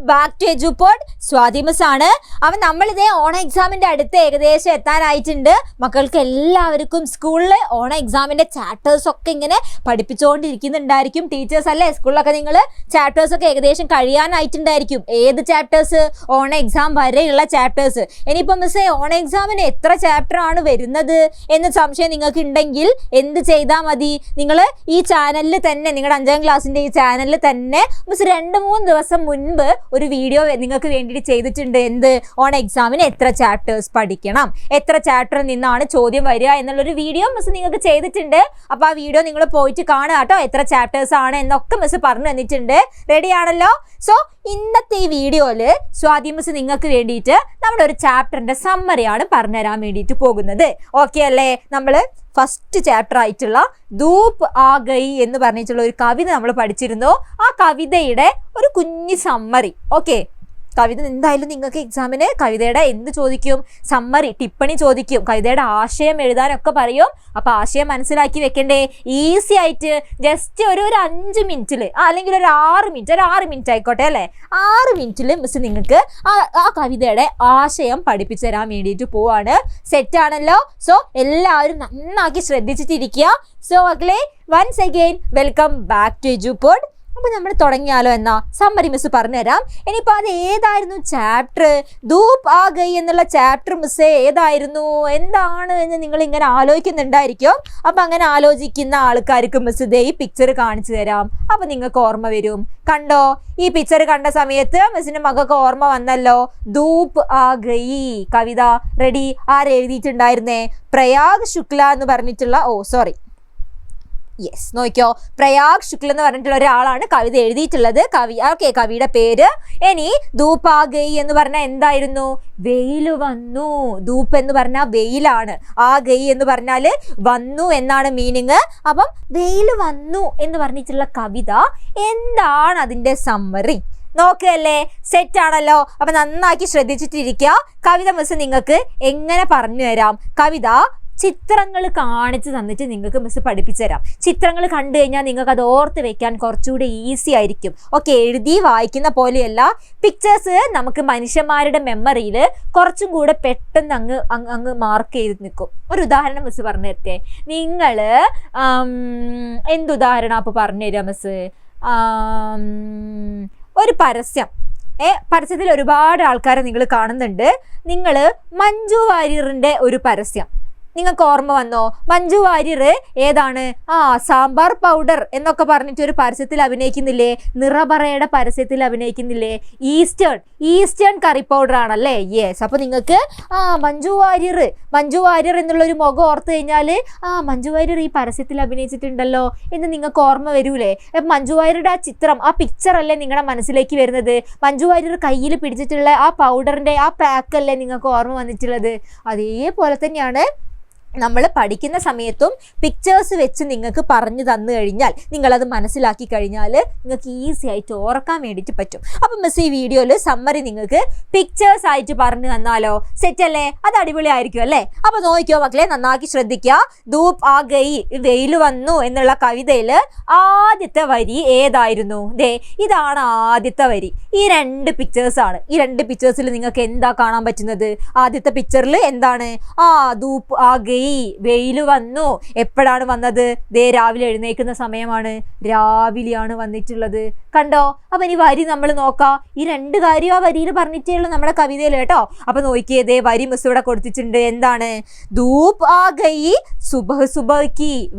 Back to Edupod. Swathi miss ആണ്. അപ്പം നമ്മളിതേ ഓണ എക്സാമിൻ്റെ അടുത്ത് ഏകദേശം എത്താനായിട്ടുണ്ട്. മക്കൾക്ക് എല്ലാവർക്കും സ്കൂളിൽ ഓണ എക്സാമിൻ്റെ ചാപ്റ്റേഴ്സ് ഒക്കെ ഇങ്ങനെ പഠിപ്പിച്ചുകൊണ്ടിരിക്കുന്നുണ്ടായിരിക്കും. ടീച്ചേഴ്സ് അല്ലേ, സ്കൂളിലൊക്കെ നിങ്ങൾ ചാപ്റ്റേഴ്സ് ഒക്കെ ഏകദേശം കഴിയാനായിട്ടുണ്ടായിരിക്കും. ഏത് ചാപ്റ്റേഴ്സ്? ഓണ എക്സാം വരെയുള്ള ചാപ്റ്റേഴ്സ്. ഇനിയിപ്പം മിസ്സേ ഓണ എക്സാമിന് എത്ര ചാപ്റ്റർ ആണ് വരുന്നത് എന്ന് സംശയം നിങ്ങൾക്ക് ഉണ്ടെങ്കിൽ എന്ത് ചെയ്താൽ മതി? നിങ്ങൾ ഈ ചാനലിൽ തന്നെ, നിങ്ങളുടെ 5ാം ക്ലാസ്സിൻ്റെ ഈ ചാനലിൽ തന്നെ മിസ് 2-3 ദിവസം മുൻപ് ഒരു വീഡിയോ നിങ്ങൾക്ക് വേണ്ടിയിട്ട് ചെയ്തിട്ടുണ്ട്. എന്ത്? ഓൺ എക്സാമിന് എത്ര ചാപ്റ്റേഴ്സ് പഠിക്കണം, എത്ര ചാപ്റ്ററിൽ നിന്നാണ് ചോദ്യം വരിക എന്നുള്ളൊരു വീഡിയോ മിസ് നിങ്ങൾക്ക് ചെയ്തിട്ടുണ്ട്. അപ്പോൾ ആ വീഡിയോ നിങ്ങൾ പോയിട്ട് കാണുക കേട്ടോ. എത്ര ചാപ്റ്റേഴ്സ് ആണ് എന്നൊക്കെ മിസ് പറഞ്ഞു തന്നിട്ടുണ്ട്. റെഡി ആണല്ലോ? സോ ഇന്നത്തെ ഈ വീഡിയോയിൽ സ്വാതി മിസ് നിങ്ങൾക്ക് വേണ്ടിയിട്ട് നമ്മുടെ ഒരു ചാപ്റ്ററിൻ്റെ സമ്മറിയാണ് പറഞ്ഞുതരാൻ വേണ്ടിയിട്ട് പോകുന്നത്. ഓക്കെ അല്ലേ? നമ്മൾ ഫസ്റ്റ് ചാപ്റ്റർ ആയിട്ടുള്ള ധൂപ് ആ ഗൈ എന്ന് പറഞ്ഞിട്ടുള്ള ഒരു കവിത നമ്മൾ പഠിച്ചിരുന്നു. ആ കവിതയുടെ ഒരു കുഞ്ഞു സമ്മറി. ഓക്കെ, കവിത എന്തായാലും നിങ്ങൾക്ക് എക്സാമിന് കവിതയുടെ എന്ത് ചോദിക്കും? സമ്മറി, ടിപ്പണി ചോദിക്കും. കവിതയുടെ ആശയം എഴുതാനൊക്കെ പറയും. അപ്പോൾ ആശയം മനസ്സിലാക്കി വെക്കണ്ടേ? ഈസി ആയിട്ട് ജസ്റ്റ് ഒരു 5 മിനിറ്റിൽ അല്ലെങ്കിൽ ഒരു 6 മിനിറ്റ് ആയിക്കോട്ടെ അല്ലേ, 6 മിനിറ്റിൽ മിസ് നിങ്ങൾക്ക് ആ കവിതയുടെ ആശയം പഠിപ്പിച്ചു തരാൻ വേണ്ടിയിട്ട് പോവാണ്. സെറ്റാണല്ലോ? സോ എല്ലാവരും നന്നാക്കി ശ്രദ്ധിച്ചിട്ടിരിക്കുക. സോ മക്കളെ, once again welcome back to Edupod. അപ്പോൾ നമ്മൾ തുടങ്ങിയാലോ? എന്നാ സമ്മറി മിസ് പറഞ്ഞുതരാം. ഇനിയിപ്പോൾ അത് ഏതായിരുന്നു ചാപ്റ്റർ? ധൂപ് ആ ഗൈ എന്നുള്ള ചാപ്റ്റർ മിസ്സേ ഏതായിരുന്നു, എന്താണ് എന്ന് നിങ്ങൾ ഇങ്ങനെ ആലോചിക്കുന്നുണ്ടായിരിക്കും. അപ്പം അങ്ങനെ ആലോചിക്കുന്ന ആൾക്കാർക്ക് മിസ് ദേ ഈ പിക്ചർ കാണിച്ചു തരാം. അപ്പം നിങ്ങൾക്ക് ഓർമ്മ വരും. കണ്ടോ? ഈ പിക്ചർ കണ്ട സമയത്ത് മിസ്സിൻ്റെ മകൾക്ക് ഓർമ്മ വന്നല്ലോ. ധൂപ് ആ ഗൈ കവിത റെഡി. ആരെഴുതിയിട്ടുണ്ടായിരുന്നേ? പ്രയാഗ് ശുക്ല എന്ന് പറഞ്ഞിട്ടുള്ള, യെസ്, നോക്കിയോ, പ്രയാഗ് ശുക്ല എന്ന് പറഞ്ഞിട്ടുള്ള ഒരാളാണ് കവിത എഴുതിയിട്ടുള്ളത്. കവിയുടെ പേര്. ഇനി ധൂപ് ആ ഗൈ എന്ന് പറഞ്ഞാൽ എന്തായിരുന്നു? വെയിൽ വന്നു. ധൂപ് എന്ന് പറഞ്ഞാൽ വെയിലാണ്. ആ ഗൈ എന്ന് പറഞ്ഞാൽ വന്നു എന്നാണ് മീനിങ്. അപ്പം വെയിൽ വന്നു എന്ന് പറഞ്ഞിട്ടുള്ള കവിത എന്താണ് അതിൻ്റെ സമ്മറി? നോക്കുകയല്ലേ? സെറ്റ് ആണല്ലോ? അപ്പം നന്നാക്കി ശ്രദ്ധിച്ചിട്ടിരിക്കുക. കവിത മിസ് നിങ്ങൾക്ക് എങ്ങനെ പറഞ്ഞു തരാം? കവിത ചിത്രങ്ങൾ കാണിച്ച് തന്നിട്ട് നിങ്ങൾക്ക് മിസ് പഠിപ്പിച്ചു തരാം. ചിത്രങ്ങൾ കണ്ടു കഴിഞ്ഞാൽ നിങ്ങൾക്ക് അത് ഓർത്ത് വെക്കാൻ കുറച്ചുകൂടി ഈസി ആയിരിക്കും. ഓക്കെ, എഴുതി വായിക്കുന്ന പോലെയല്ല. പിക്ചേഴ്സ് നമുക്ക് മനുഷ്യന്മാരുടെ മെമ്മറിയിൽ കുറച്ചും കൂടെ പെട്ടെന്ന് അങ്ങ് മാർക്ക് ചെയ്ത് നിൽക്കും. ഒരു ഉദാഹരണം മിസ് പറഞ്ഞു തരട്ടെ. നിങ്ങൾ എന്തുദാഹരണം അപ്പോൾ പറഞ്ഞു തരാം മിസ്? ഒരു പരസ്യത്തിൽ ഒരുപാട് ആൾക്കാരെ നിങ്ങൾ കാണുന്നുണ്ട്. നിങ്ങൾ മഞ്ജു വാര്യറിൻ്റെ ഒരു പരസ്യം നിങ്ങൾക്ക് ഓർമ്മ വന്നോ? മഞ്ജു വാര്യർ ഏതാണ്? സാമ്പാർ പൗഡർ എന്നൊക്കെ പറഞ്ഞിട്ട് ഒരു പരസ്യത്തിൽ അഭിനയിക്കുന്നില്ലേ? നിറപറയുടെ പരസ്യത്തിൽ അഭിനയിക്കുന്നില്ലേ? ഈസ്റ്റേൺ കറി പൗഡർ ആണല്ലേ? യെസ്. അപ്പോൾ നിങ്ങൾക്ക് മഞ്ജു വാര്യർ എന്നുള്ളൊരു മുഖം ഓർത്ത് കഴിഞ്ഞാൽ മഞ്ജു വാര്യർ ഈ പരസ്യത്തിൽ അഭിനയിച്ചിട്ടുണ്ടല്ലോ എന്ന് നിങ്ങൾക്ക് ഓർമ്മ വരൂലേ? മഞ്ജു വാര്യരുടെ ആ ചിത്രം, ആ പിക്ചർ അല്ലേ നിങ്ങളുടെ മനസ്സിലേക്ക് വരുന്നത്? മഞ്ജു വാര്യർ കയ്യിൽ പിടിച്ചിട്ടുള്ള ആ പൗഡറിൻ്റെ ആ പാക്കല്ലേ നിങ്ങൾക്ക് ഓർമ്മ വന്നിട്ടുള്ളത്? അതേപോലെ തന്നെയാണ് നമ്മൾ പഠിക്കുന്ന സമയത്തും പിക്ചേഴ്സ് വെച്ച് നിങ്ങൾക്ക് പറഞ്ഞു തന്നു കഴിഞ്ഞാൽ, നിങ്ങളത് മനസ്സിലാക്കി കഴിഞ്ഞാൽ നിങ്ങൾക്ക് ഈസി ആയിട്ട് ഓർക്കാൻ വേണ്ടിയിട്ട് പറ്റും. അപ്പം മിസ് ഈ വീഡിയോയിൽ സമ്മറി നിങ്ങൾക്ക് പിക്ചേഴ്സ് ആയിട്ട് പറഞ്ഞു തന്നാലോ? സെറ്റ് അല്ലേ? അത് അടിപൊളി ആയിരിക്കും അല്ലേ? അപ്പോൾ നോക്കിയോ മക്കളെ, നന്നാക്കി ശ്രദ്ധിക്കുക. ധൂപ് ആ ഗൈ, വെയിൽ വന്നു എന്നുള്ള കവിതയിൽ ആദ്യത്തെ വരി ഏതായിരുന്നു? ഇതാണ് ആദ്യത്തെ വരി. ഈ 2 പിക്ചേഴ്സാണ്. ഈ 2 പിക്ചേഴ്സിൽ നിങ്ങൾക്ക് എന്താ കാണാൻ പറ്റുന്നത്? ആദ്യത്തെ പിക്ചറിൽ എന്താണ്? ധൂപ് ആ ഗൈ, വെയിൽ വന്നു. എപ്പോഴാണ് വന്നത്? രാവിലെ എഴുന്നേൽക്കുന്ന സമയമാണ്. രാവിലെയാണ് വന്നിട്ടുള്ളത്. കണ്ടോ? അപ്പൊ ഇനി വരി നമ്മൾ നോക്കാം. ഈ 2 കാര്യം ആ വരിയിൽ പറഞ്ഞിട്ടേ ഉള്ളൂ നമ്മുടെ കവിതയിൽ കേട്ടോ. അപ്പൊ നോക്കിയേ, വരി മിസ് ഇവിടെ കൊടുത്തിട്ടുണ്ട്. എന്താണ്? ധൂപ് ആ ഗൈ സുബഹ്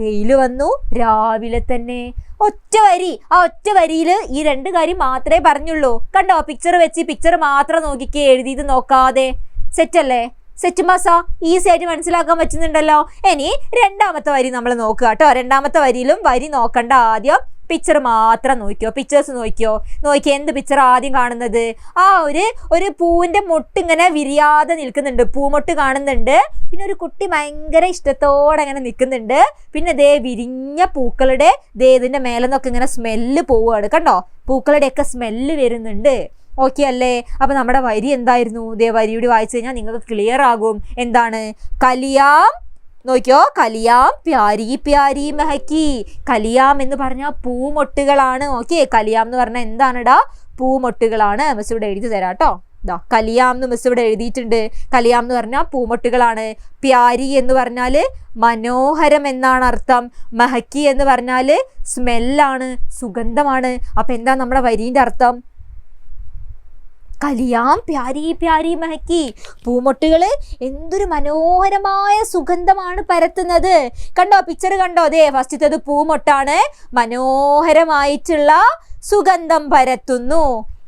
വെയിൽ വന്നു രാവിലെ തന്നെ. ഒറ്റ വരി. ആ ഒറ്റ വരിയിൽ ഈ 2 കാര്യം മാത്രമേ പറഞ്ഞുള്ളൂ. കണ്ടോ? പിക്ചർ വെച്ച് പിക്ചർ മാത്രം നോക്കിക്കേ, എഴുതിയത് നോക്കാതെ. സെറ്റല്ലേ? സെറ്റ് മാസാ? ഈസി ആയിട്ട് മനസ്സിലാക്കാൻ പറ്റുന്നുണ്ടല്ലോ. ഇനി 2ാമത്തെ വരി നമ്മൾ നോക്കുക കേട്ടോ. 2ാമത്തെ വരിയിലും വരി നോക്കണ്ട, ആദ്യം പിക്ചർ മാത്രം നോക്കിയോ. പിക്ചേഴ്സ് നോക്കിയോ. എന്ത് പിക്ചർ ആദ്യം കാണുന്നത്? ഒരു പൂവിൻ്റെ മൊട്ട് ഇങ്ങനെ വിരിയാതെ നിൽക്കുന്നുണ്ട്. പൂമൊട്ട് കാണുന്നുണ്ട്. പിന്നെ ഒരു കുട്ടി ഭയങ്കര ഇഷ്ടത്തോടെ അങ്ങനെ നിൽക്കുന്നുണ്ട്. പിന്നെ വിരിഞ്ഞ പൂക്കളുടെ ഇതിൻ്റെ മേലെ നിന്നൊക്കെ ഇങ്ങനെ സ്മെല്ല് പോവുകയാണ്. കണ്ടോ? പൂക്കളുടെയൊക്കെ സ്മെല്ല് വരുന്നുണ്ട്. ഓക്കെ അല്ലേ? അപ്പം നമ്മുടെ വരി എന്തായിരുന്നു? വരിയോട് വായിച്ചു കഴിഞ്ഞാൽ നിങ്ങൾക്ക് ക്ലിയർ ആകും. എന്താണ്? കലിയാം. നോക്കിയോ, കലിയാം പ്യാരി പ്യാരി മെഹക്കി. കലിയാം എന്ന് പറഞ്ഞാൽ പൂമൊട്ടുകളാണ്. ഓക്കെ, കലിയാം എന്ന് പറഞ്ഞാൽ എന്താണെടാ? പൂമൊട്ടുകളാണ്. മിസ് ഇവിടെ എഴുതി തരാം കേട്ടോ. കലിയാം എന്ന് മിസ് ഇവിടെ എഴുതിയിട്ടുണ്ട്. കലിയാം എന്ന് പറഞ്ഞാൽ പൂമൊട്ടുകളാണ്. പ്യാരി എന്ന് പറഞ്ഞാല് മനോഹരം എന്നാണ് അർത്ഥം. മഹക്കി എന്ന് പറഞ്ഞാല് സ്മെല്ലാണ്, സുഗന്ധമാണ്. അപ്പൊ എന്താ നമ്മുടെ വരീന്റെ അർത്ഥം? കലിയാം പ്യാരി പ്യാരി മഹക്കി, പൂമൊട്ടുകള് എന്തൊരു മനോഹരമായ സുഗന്ധമാണ് പരത്തുന്നത്. കണ്ടോ, പിക്ചർ കണ്ടോ? അതെ, ഫസ്റ്റത്തേത് പൂമൊട്ടാണ്, മനോഹരമായിട്ടുള്ള സുഗന്ധം പരത്തുന്നു.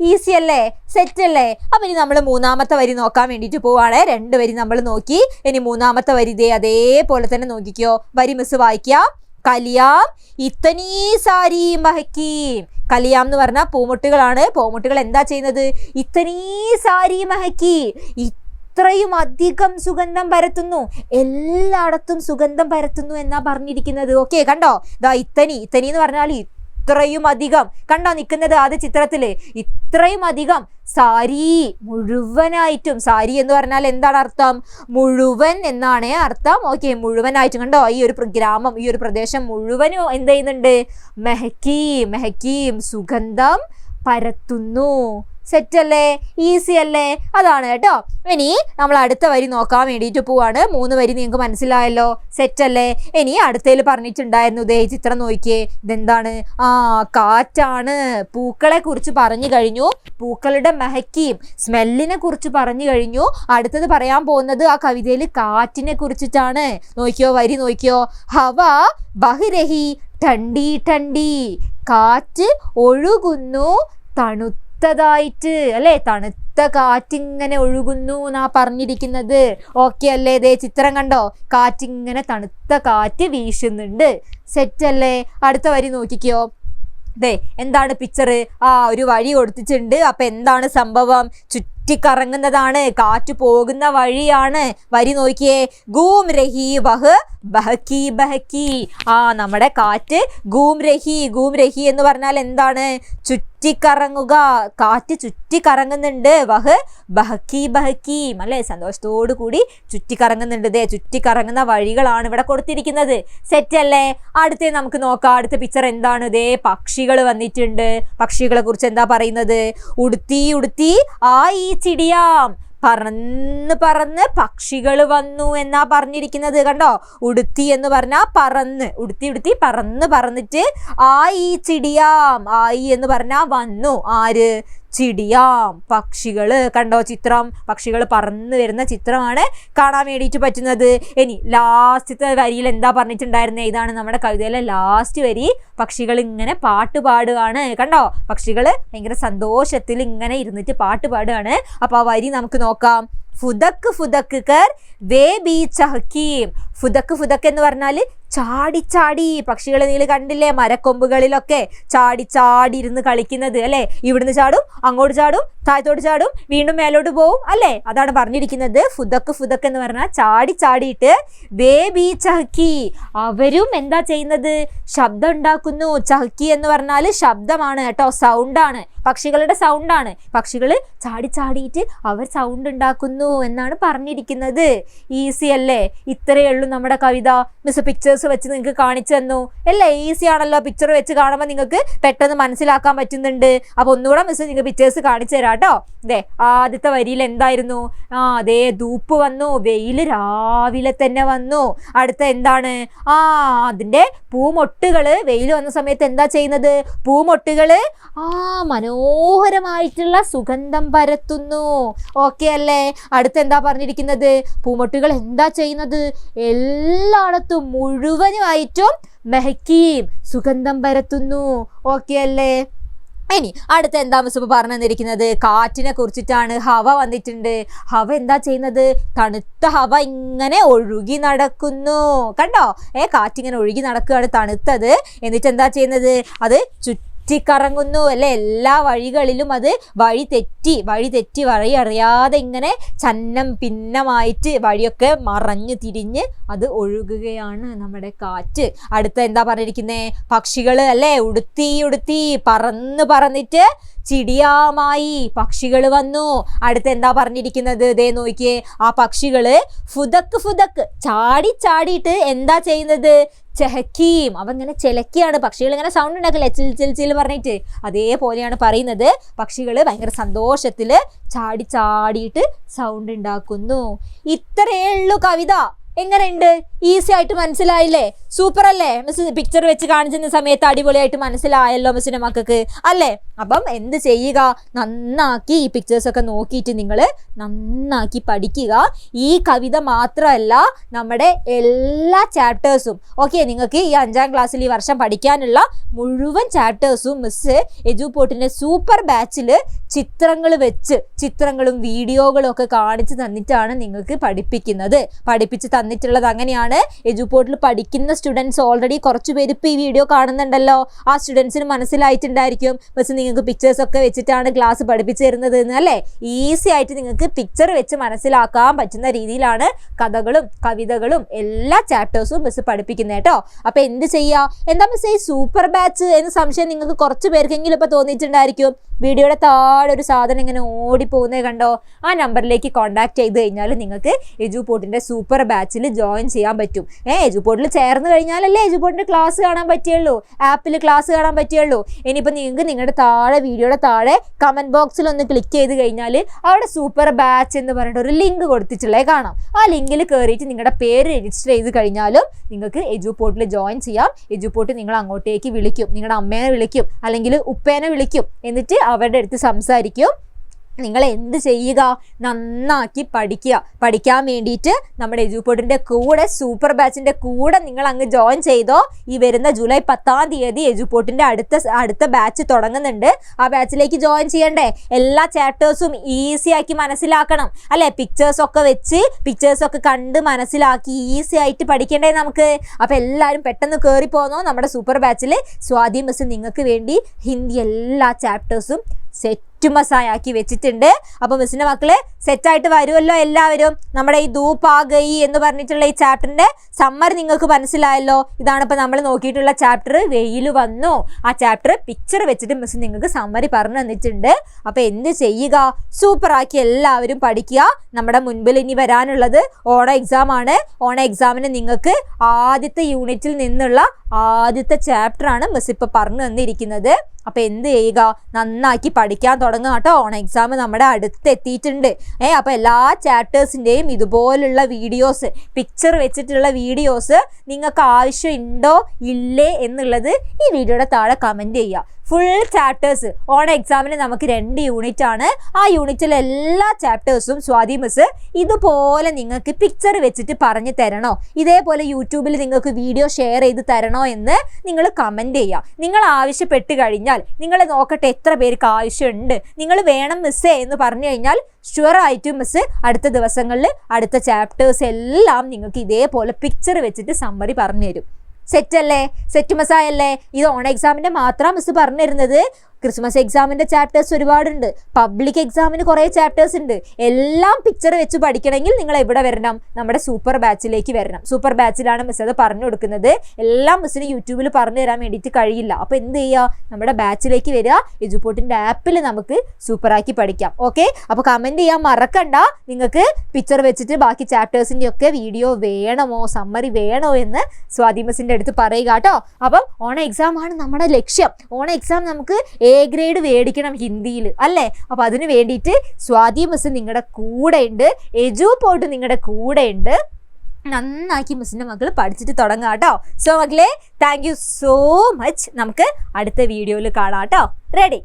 ഈസി അല്ലേ, സെറ്റ് അല്ലേ? അപ്പൊ ഇനി നമ്മൾ മൂന്നാമത്തെ വരി നോക്കാൻ വേണ്ടിയിട്ട് പോവാണ്. 2 വരി നമ്മൾ നോക്കി. ഇനി മൂന്നാമത്തെ വരി ഇതേ അതേപോലെ തന്നെ നോക്കിക്കോ. വരി മിസ് വായിക്കാം. കലിയാം ഇത്തനീ സാരി മഹക്കീം. കലിയാം എന്ന് പറഞ്ഞാൽ പൂമൊട്ടുകളാണ്. പൂമൊട്ടുകൾ എന്താ ചെയ്യുന്നത്? ഇത്തനീ സാരി മഹക്കി, ഇത്രയും അധികം സുഗന്ധം പരത്തുന്നു, എല്ലായിടത്തും സുഗന്ധം പരത്തുന്നു എന്നാ പറഞ്ഞിരിക്കുന്നത്. ഓക്കെ, കണ്ടോ? ഇത്തനി എന്ന് പറഞ്ഞാൽ ഇത്രയും അധികം. കണ്ടോ നിൽക്കുന്നത് ആദ്യ ചിത്രത്തില്? ഇത്രയും അധികം സാരി, മുഴുവനായിട്ടും. സാരി എന്ന് പറഞ്ഞാൽ എന്താണ് അർത്ഥം? മുഴുവൻ എന്നാണ് അർത്ഥം. ഓക്കെ, മുഴുവനായിട്ടും. കണ്ടോ, ഈ ഒരു ഗ്രാമം, ഈ ഒരു പ്രദേശം മുഴുവനും എന്ത് ചെയ്യുന്നുണ്ട്? മെഹക്കീം സുഗന്ധം പരത്തുന്നു. സെറ്റ് അല്ലേ? ഈസി അല്ലേ? അതാണ് കേട്ടോ. ഇനി നമ്മൾ അടുത്ത വരി നോക്കാൻ വേണ്ടിയിട്ട് പോവാണ്. 3 വരി നിങ്ങൾക്ക് മനസ്സിലായല്ലോ. സെറ്റ് അല്ലേ? ഇനി അടുത്തതിൽ പറഞ്ഞിട്ടുണ്ടായിരുന്നു, ദേ ചിത്രം നോക്കിയേ. ഇതെന്താണ്? കാറ്റാണ്. പൂക്കളെ കുറിച്ച് പറഞ്ഞു കഴിഞ്ഞു. പൂക്കളുടെ മെഹക്കീം, സ്മെല്ലിനെ കുറിച്ച് പറഞ്ഞു കഴിഞ്ഞു. അടുത്തത് പറയാൻ പോകുന്നത് ആ കവിതയിൽ കാറ്റിനെ കുറിച്ചിട്ടാണ്. നോക്കിയോ, വരി നോക്കിയോ. ഹവ ബഹ്രഹി ടണ്ടി ടണ്ടി, കാറ്റ് ഒഴുകുന്നു തണുത്തതായിട്ട്, അല്ലെ? തണുത്ത കാറ്റിങ്ങനെ ഒഴുകുന്നു എന്നാ പറഞ്ഞിരിക്കുന്നത്. ഓക്കെ അല്ലേ? ദേ ചിത്രം കണ്ടോ? കാറ്റിങ്ങനെ, തണുത്ത കാറ്റ് വീശുന്നുണ്ട്. സെറ്റ് അല്ലേ? അടുത്ത വരി നോക്കിക്കോ. ദേ എന്താണ് പിക്ചർ? ഒരു വഴി കൊടുത്തിട്ടുണ്ട്. അപ്പൊ എന്താണ് സംഭവം? ചുറ്റിക്കറങ്ങുന്നതാണ്, കാറ്റ് പോകുന്ന വഴിയാണ്. വരി നോക്കിയേ. ഗൂം രഹി വഹ് ബഹക്കി ബഹക്കി. നമ്മുടെ കാറ്റ് ഗൂം രഹി എന്ന് പറഞ്ഞാൽ എന്താണ്? ചുറ്റിക്കറങ്ങുക. കാറ്റ് ചുറ്റിക്കറങ്ങുന്നുണ്ട്. വഹ് ബഹക്കി ബഹക്കി, അല്ലെ? സന്തോഷത്തോടു കൂടി ചുറ്റിക്കറങ്ങുന്നുണ്ട്. ദേ ചുറ്റിക്കറങ്ങുന്ന വഴികളാണ് ഇവിടെ കൊടുത്തിരിക്കുന്നത്. സെറ്റ് അല്ലേ? അടുത്ത നമുക്ക് നോക്കാം. അടുത്ത പിക്ചർ എന്താണ്? ദേ പക്ഷികൾ വന്നിട്ടുണ്ട്. പക്ഷികളെ കുറിച്ച് എന്താ പറയുന്നത്? ഉടുത്തി ഉടുത്തി ഈ ചിടിയാം, പറന്ന് പറന്ന് പക്ഷികൾ വന്നു എന്നാ പറഞ്ഞിരിക്കുന്നത്. കണ്ടോ? ഉടുത്തി എന്ന് പറഞ്ഞാൽ പറന്ന്, ഉടുത്തി പറന്ന് പറന്നിട്ട് ഈ ചിടിയാം, എന്ന് പറഞ്ഞാൽ വന്നു. ആര്? ചിടിയാം, പക്ഷികള്. കണ്ടോ ചിത്രം? പക്ഷികൾ പറന്ന് വരുന്ന ചിത്രമാണ് കാണാൻ വേണ്ടിയിട്ട് പറ്റുന്നത്. ഇനി ലാസ്റ്റത്തെ വരിയിൽ എന്താ പറഞ്ഞിട്ടുണ്ടായിരുന്നേ? ഇതാണ് നമ്മുടെ കവിതയിലെ ലാസ്റ്റ് വരി. പക്ഷികൾ ഇങ്ങനെ പാട്ട് പാടുകയാണ്. കണ്ടോ? പക്ഷികൾ ഭയങ്കര സന്തോഷത്തിൽ ഇങ്ങനെ ഇരുന്നിട്ട് പാട്ട് പാടുകയാണ്. അപ്പൊ ആ വരി നമുക്ക് നോക്കാം. ഫുദക്ക് ഫുദക്ക് കർ വേ ബി ചഹക്കീം. ഫുദക്ക് എന്ന് പറഞ്ഞാല് ചാടി ചാടി. പക്ഷികളെ നീള് കണ്ടില്ലേ? മരക്കൊമ്പുകളിലൊക്കെ ചാടി ചാടി ഇരുന്ന് കളിക്കുന്നത്, അല്ലെ? ഇവിടുന്ന് ചാടും, അങ്ങോട്ട് ചാടും, താഴത്തോട്ട് ചാടും, വീണ്ടും മേലോട്ട് പോവും, അല്ലെ? അതാണ് പറഞ്ഞിരിക്കുന്നത്. ഫുദക്ക് എന്ന് പറഞ്ഞാൽ ചാടി ചാടിയിട്ട് ബേബി ചഹക്കി, അവരും എന്താ ചെയ്യുന്നത്? ശബ്ദം ഉണ്ടാക്കുന്നു. ചഹക്കി എന്ന് പറഞ്ഞാൽ ശബ്ദമാണ് കേട്ടോ, സൗണ്ടാണ്, പക്ഷികളുടെ സൗണ്ടാണ്. പക്ഷികൾ ചാടി ചാടിയിട്ട് അവർ സൗണ്ട് ഉണ്ടാക്കുന്നു എന്നാണ് പറഞ്ഞിരിക്കുന്നത്. ഈസി അല്ലേ? ഇത്രയേ ഉള്ളൂ നമ്മുടെ കവിത. മിസ് പിക്ചേഴ്സ് വെച്ച് നിങ്ങൾക്ക് കാണിച്ചു തന്നു അല്ലേ? ഈസി ആണല്ലോ. പിക്ചർ വെച്ച് കാണുമ്പോൾ നിങ്ങൾക്ക് പെട്ടെന്ന് മനസ്സിലാക്കാൻ പറ്റുന്നുണ്ട്. അപ്പൊ ഒന്നുകൂടെ മിസ് നിങ്ങൾക്ക് പിക്ചേഴ്സ് കാണിച്ചു തരാം കേട്ടോ. അതെ, ആദ്യത്തെ വരിയിൽ എന്തായിരുന്നു? അതേ ധൂപ്പ് വന്നു, വെയില് രാവിലെ തന്നെ വന്നു. അടുത്ത എന്താണ്? അതിന്റെ പൂമൊട്ടുകള് വെയിൽ വന്ന സമയത്ത് എന്താ ചെയ്യുന്നത്? പൂമൊട്ടുകള് മനോഹരമായിട്ടുള്ള സുഗന്ധം പരത്തുന്നു. ഓക്കെ അല്ലേ? അടുത്ത് എന്താ പറഞ്ഞിരിക്കുന്നത്? പൂമൊട്ടുകൾ എന്താ ചെയ്യുന്നത്? എല്ലായിടത്തും മുഴുവനുമായിട്ടും മെഹക്കീം, സുഗന്ധം പരത്തുന്നു. ഓക്കെ അല്ലേ? ഇനി അടുത്ത എന്താ മിസ് പറഞ്ഞു തന്നിരിക്കുന്നത്? കാറ്റിനെ കുറിച്ചിട്ടാണ്. ഹവ വന്നിട്ടുണ്ട്. ഹവ എന്താ ചെയ്യുന്നത്? തണുത്ത ഹവ ഇങ്ങനെ ഒഴുകി നടക്കുന്നു. കണ്ടോ? കാറ്റിങ്ങനെ ഒഴുകി നടക്കുകയാണ്, തണുത്തത്. എന്നിട്ട് എന്താ ചെയ്യുന്നത്? അത് ചുറ്റിക്കറങ്ങുന്നു, അല്ലെ? എല്ലാ വഴികളിലും അത് വഴി തെറ്റി വഴി അറിയാതെ ഇങ്ങനെ ചന്നം ഭിന്നമായിട്ട് വഴിയൊക്കെ മറഞ്ഞു തിരിഞ്ഞ് അത് ഒഴുകുകയാണ് നമ്മുടെ കാറ്റ്. അടുത്ത എന്താ പറഞ്ഞിരിക്കുന്നേ? പക്ഷികള്, അല്ലെ? ഉടുത്തി പറന്നിട്ട് ചിടിയാമായി പക്ഷികൾ വന്നു. അടുത്ത് എന്താ പറഞ്ഞിരിക്കുന്നത്? ദേ നോക്കിയേ, ആ പക്ഷികള് ഫുദക്ക് ഫുദക്ക് ചാടി ചാടിയിട്ട് എന്താ ചെയ്യുന്നത്? ചെഹക്കീം. അവ ഇങ്ങനെ ചിലക്കിയാണ്. പക്ഷികൾ ഇങ്ങനെ സൗണ്ട് ഉണ്ടാക്കില്ലേ, ചിൽ ചിൽ ചിൽ പറഞ്ഞിട്ട്, അതേപോലെയാണ് പറയുന്നത്. പക്ഷികൾ ഭയങ്കര സന്തോഷത്തില് ചാടി ചാടിയിട്ട് സൗണ്ട് ഉണ്ടാക്കുന്നു. ഇത്രയേ ഉള്ളൂ കവിത. എങ്ങനെയുണ്ട്? ഈസി ആയിട്ട് മനസ്സിലായില്ലേ? സൂപ്പർ അല്ലേ? മിസ് പിക്ചർ വെച്ച് കാണിച്ചിരുന്ന സമയത്ത് അടിപൊളിയായിട്ട് മനസ്സിലായല്ലോ മിസ്സിന്റെ മക്കൾക്ക് അല്ലേ? അപ്പം എന്ത് ചെയ്യുക? നന്നാക്കി ഈ പിക്ചേഴ്സ് ഒക്കെ നോക്കിയിട്ട് നിങ്ങൾ നന്നാക്കി പഠിക്കുക. ഈ കവിത മാത്രമല്ല, നമ്മുടെ എല്ലാ ചാപ്റ്റേഴ്സും ഓക്കെ. നിങ്ങൾക്ക് ഈ 5ാം ക്ലാസ്സിൽ ഈ വർഷം പഠിക്കാനുള്ള മുഴുവൻ ചാപ്റ്റേഴ്സും മിസ് എജുപോർട്ടിന്റെ സൂപ്പർ ബാച്ചിൽ ചിത്രങ്ങൾ വെച്ച് ചിത്രങ്ങളും വീഡിയോകളും ഒക്കെ കാണിച്ച് തന്നിട്ടാണ് നിങ്ങൾക്ക് പഠിപ്പിച്ച് തന്നിട്ടുള്ളത്. അങ്ങനെയാണ് എജുപോർട്ടിൽ പഠിക്കുന്ന സ്റ്റുഡൻസ് ഓൾറെഡി കുറച്ച് പേര് ഇപ്പോൾ ഈ വീഡിയോ കാണുന്നുണ്ടല്ലോ. ആ സ്റ്റുഡൻസിന് മനസ്സിലായിട്ടുണ്ടായിരിക്കും മിസ് നിങ്ങൾക്ക് പിക്ചേഴ്സ് ഒക്കെ വെച്ചിട്ടാണ് ക്ലാസ് പഠിപ്പിച്ചു തരുന്നത് എന്ന് അല്ലേ? ഈസി ആയിട്ട് നിങ്ങൾക്ക് പിക്ചർ വെച്ച് മനസ്സിലാക്കാൻ പറ്റുന്ന രീതിയിലാണ് കഥകളും കവിതകളും എല്ലാ ചാപ്റ്റേഴ്സും മിസ് പഠിപ്പിക്കുന്നത് കേട്ടോ. അപ്പോൾ എന്ത് ചെയ്യുക? എന്താ മിസ് ഈ സൂപ്പർ ബാച്ച് എന്ന് സംശയം നിങ്ങൾക്ക് കുറച്ച് പേർക്കെങ്കിലും ഇപ്പോൾ തോന്നിയിട്ടുണ്ടായിരിക്കും. വീഡിയോയുടെ താഴെ ഒരു സാധനം ഇങ്ങനെ ഓടിപ്പോകുന്നത് കണ്ടോ? ആ നമ്പറിലേക്ക് കോൺടാക്ട് ചെയ്ത് കഴിഞ്ഞാൽ നിങ്ങൾക്ക് എജുപോർട്ടിന്റെ സൂപ്പർ ബാച്ചിൽ ജോയിൻ ചെയ്യാൻ പറ്റും. എജുപോർട്ടിൽ ചേർന്ന് കഴിഞ്ഞാലല്ലേ എജുപോർട്ടിന്റെ ക്ലാസ് കാണാൻ പറ്റുള്ളൂ, ആപ്പിൽ ക്ലാസ് കാണാൻ പറ്റുള്ളൂ. ഇനിയിപ്പോൾ നിങ്ങൾക്ക് നിങ്ങളുടെ വീഡിയോയുടെ താഴെ കമന്റ് ബോക്സിൽ ഒന്ന് ക്ലിക്ക് ചെയ്ത് കഴിഞ്ഞാൽ അവിടെ സൂപ്പർ ബാച്ച് എന്ന് പറഞ്ഞിട്ട് ഒരു ലിങ്ക് കൊടുത്തിട്ടുള്ളത് കാണാം. ആ ലിങ്കിൽ കയറിയിട്ട് നിങ്ങളുടെ പേര് രജിസ്റ്റർ ചെയ്ത് കഴിഞ്ഞാലും നിങ്ങൾക്ക് എജുപോർട്ടിൽ ജോയിൻ ചെയ്യാം. എജുപോർട്ട് നിങ്ങൾ അങ്ങോട്ടേക്ക് വിളിക്കും, നിങ്ങളുടെ അമ്മേനെ വിളിക്കും, അല്ലെങ്കിൽ ഉപ്പേനെ വിളിക്കും. എന്നിട്ട് അവരുടെ അടുത്ത് സംസാരിക്കും. നിങ്ങൾ എന്ത് ചെയ്യുക? നന്നാക്കി പഠിക്കുക. പഠിക്കാൻ വേണ്ടിയിട്ട് നമ്മുടെ എജുപോർട്ടിന്റെ കൂടെ സൂപ്പർ ബാച്ചിന്റെ കൂടെ നിങ്ങൾ അങ്ങ് ജോയിൻ ചെയ്തോ. ഈ വരുന്ന ജൂലൈ 10-ാം തീയതി എജുപോർട്ടിന്റെ അടുത്ത ബാച്ച് തുടങ്ങുന്നുണ്ട്. ആ ബാച്ചിലേക്ക് ജോയിൻ ചെയ്യണ്ടേ? എല്ലാ ചാപ്റ്റേഴ്സും ഈസി ആക്കി മനസ്സിലാക്കണം അല്ലെ? പിക്ചേഴ്സ് ഒക്കെ കണ്ട് മനസ്സിലാക്കി ഈസി ആയിട്ട് പഠിക്കണ്ടേ നമുക്ക്? അപ്പൊ എല്ലാവരും പെട്ടെന്ന് കയറി പോന്നോ നമ്മുടെ സൂപ്പർ ബാച്ചിൽ. സ്വാതി മിസ് നിങ്ങൾക്ക് വേണ്ടി ഹിന്ദി എല്ലാ ചാപ്റ്റേഴ്സും സെറ്റുമസായാക്കി വെച്ചിട്ടുണ്ട്. അപ്പോൾ മിസ്സിന്റെ മക്കള് സെറ്റായിട്ട് വരുമല്ലോ എല്ലാവരും. നമ്മുടെ ഈ ധൂപാഗയി എന്ന് പറഞ്ഞിട്ടുള്ള ഈ ചാപ്റ്ററിന്റെ സമ്മറി നിങ്ങൾക്ക് മനസ്സിലായല്ലോ. ഇതാണ് ഇപ്പൊ നമ്മൾ നോക്കിയിട്ടുള്ള ചാപ്റ്റർ. വെയിൽ വന്നു. ആ ചാപ്റ്റർ പിക്ചർ വെച്ചിട്ട് മിസ് നിങ്ങൾക്ക് സമ്മറി പറഞ്ഞു തന്നിട്ടുണ്ട്. അപ്പൊ എന്ത് ചെയ്യുക? സൂപ്പറാക്കി എല്ലാവരും പഠിക്കുക. നമ്മുടെ മുൻപിൽ ഇനി വരാനുള്ളത് ഓണം എക്സാം ആണ്. ഓണം എക്സാമിന് നിങ്ങൾക്ക് ആദ്യത്തെ യൂണിറ്റിൽ നിന്നുള്ള ആദ്യത്തെ ചാപ്റ്റർ ആണ് മിസ് ഇപ്പൊ പറഞ്ഞു തന്നിരിക്കുന്നത്. അപ്പൊ എന്ത് ചെയ്യുക? നന്നാക്കി പഠിക്കാൻ തുടങ്ങുക കേട്ടോ. ഓണം എക്സാം നമ്മുടെ അടുത്തെത്തിയിട്ടുണ്ട്. അപ്പൊ എല്ലാ ചാപ്റ്റേഴ്സിന്റെയും ഇതുപോലുള്ള വീഡിയോസ്, പിക്ചർ വെച്ചിട്ടുള്ള വീഡിയോസ് നിങ്ങൾക്ക് ആവശ്യമുണ്ടോ ഇല്ലേ എന്നുള്ളത് ഈ വീഡിയോയുടെ താഴെ കമന്റ് ചെയ്യുക. ഫുൾ ചാപ്റ്റേഴ്സ് ഓണം എക്സാമിന് നമുക്ക് 2 യൂണിറ്റ് ആണ്. ആ യൂണിറ്റിലെ എല്ലാ ചാപ്റ്റേഴ്സും സ്വാതി മിസ് ഇതുപോലെ നിങ്ങൾക്ക് പിക്ചർ വെച്ചിട്ട് പറഞ്ഞു തരണോ, ഇതേപോലെ യൂട്യൂബിൽ നിങ്ങൾക്ക് വീഡിയോ ഷെയർ ചെയ്ത് തരണോ എന്ന് നിങ്ങൾ കമന്റ് ചെയ്യുക. നിങ്ങൾ ആവശ്യപ്പെട്ട് കഴിഞ്ഞാൽ നിങ്ങൾ നോക്കട്ടെ എത്ര പേർക്ക് ആവശ്യമുണ്ട്. നിങ്ങൾ വേണം മിസ്സേ എന്ന് പറഞ്ഞു കഴിഞ്ഞാൽ ഷുവർ ആയിട്ടും മിസ് അടുത്ത ദിവസങ്ങളിൽ അടുത്ത ചാപ്റ്റേഴ്സ് എല്ലാം നിങ്ങൾക്ക് ഇതേപോലെ പിക്ചർ വെച്ചിട്ട് സമ്മറി പറഞ്ഞു തരും. സെറ്റല്ലേ? സെറ്റ് മസായല്ലേ? ഇത് ഓണം എക്സാമിന്റെ മാത്രം മിസ് പറഞ്ഞു തരുന്നത്. ക്രിസ്മസ് എക്സാമിന്റെ ചാപ്റ്റേഴ്സ് ഒരുപാടുണ്ട്. പബ്ലിക് എക്സാമിന് കുറേ ചാപ്റ്റേഴ്സ് ഉണ്ട്. എല്ലാം പിക്ചർ വെച്ച് പഠിക്കണമെങ്കിൽ നിങ്ങൾ എവിടെ വരണം? നമ്മുടെ സൂപ്പർ ബാച്ചിലേക്ക് വരണം. സൂപ്പർ ബാച്ചിലാണ് മിസ് അത് പറഞ്ഞു കൊടുക്കുന്നത്. എല്ലാം മിസ്സിന് യൂട്യൂബിൽ പറഞ്ഞു തരാൻ വേണ്ടിയിട്ട് കഴിയില്ല. അപ്പോൾ എന്ത് ചെയ്യുക? നമ്മുടെ ബാച്ചിലേക്ക് വരിക. എജുപോർട്ടിന്റെ ആപ്പിൽ നമുക്ക് സൂപ്പറാക്കി പഠിക്കാം. ഓക്കെ, അപ്പോൾ കമന്റ് ചെയ്യാൻ മറക്കണ്ട. നിങ്ങൾക്ക് പിക്ചർ വെച്ചിട്ട് ബാക്കി ചാപ്റ്റേഴ്സിന്റെ ഒക്കെ വീഡിയോ വേണമോ, സമ്മറി വേണോ എന്ന് സ്വാതി മിസ്സിന്റെ അടുത്ത് പറയുക കേട്ടോ. അപ്പം ഓണം എക്സാം ആണ് നമ്മുടെ ലക്ഷ്യം. ഓണം എക്സാം നമുക്ക് A ഗ്രേഡ് മേടിക്കണം ഹിന്ദിയിൽ അല്ലേ? അപ്പോൾ അതിന് വേണ്ടിയിട്ട് സ്വാതി മിസ് നിങ്ങളുടെ കൂടെ ഉണ്ട്, എജുപോർട്ട് നിങ്ങളുടെ കൂടെ ഉണ്ട്. നന്നാക്കി മിസ്സിന്റെ മക്കൾ പഠിച്ചിട്ട് തുടങ്ങാം കേട്ടോ. സോ മക്കളെ, താങ്ക് യു സോ മച്ച്. നമുക്ക് അടുത്ത വീഡിയോയിൽ കാണാം കേട്ടോ. റെഡി?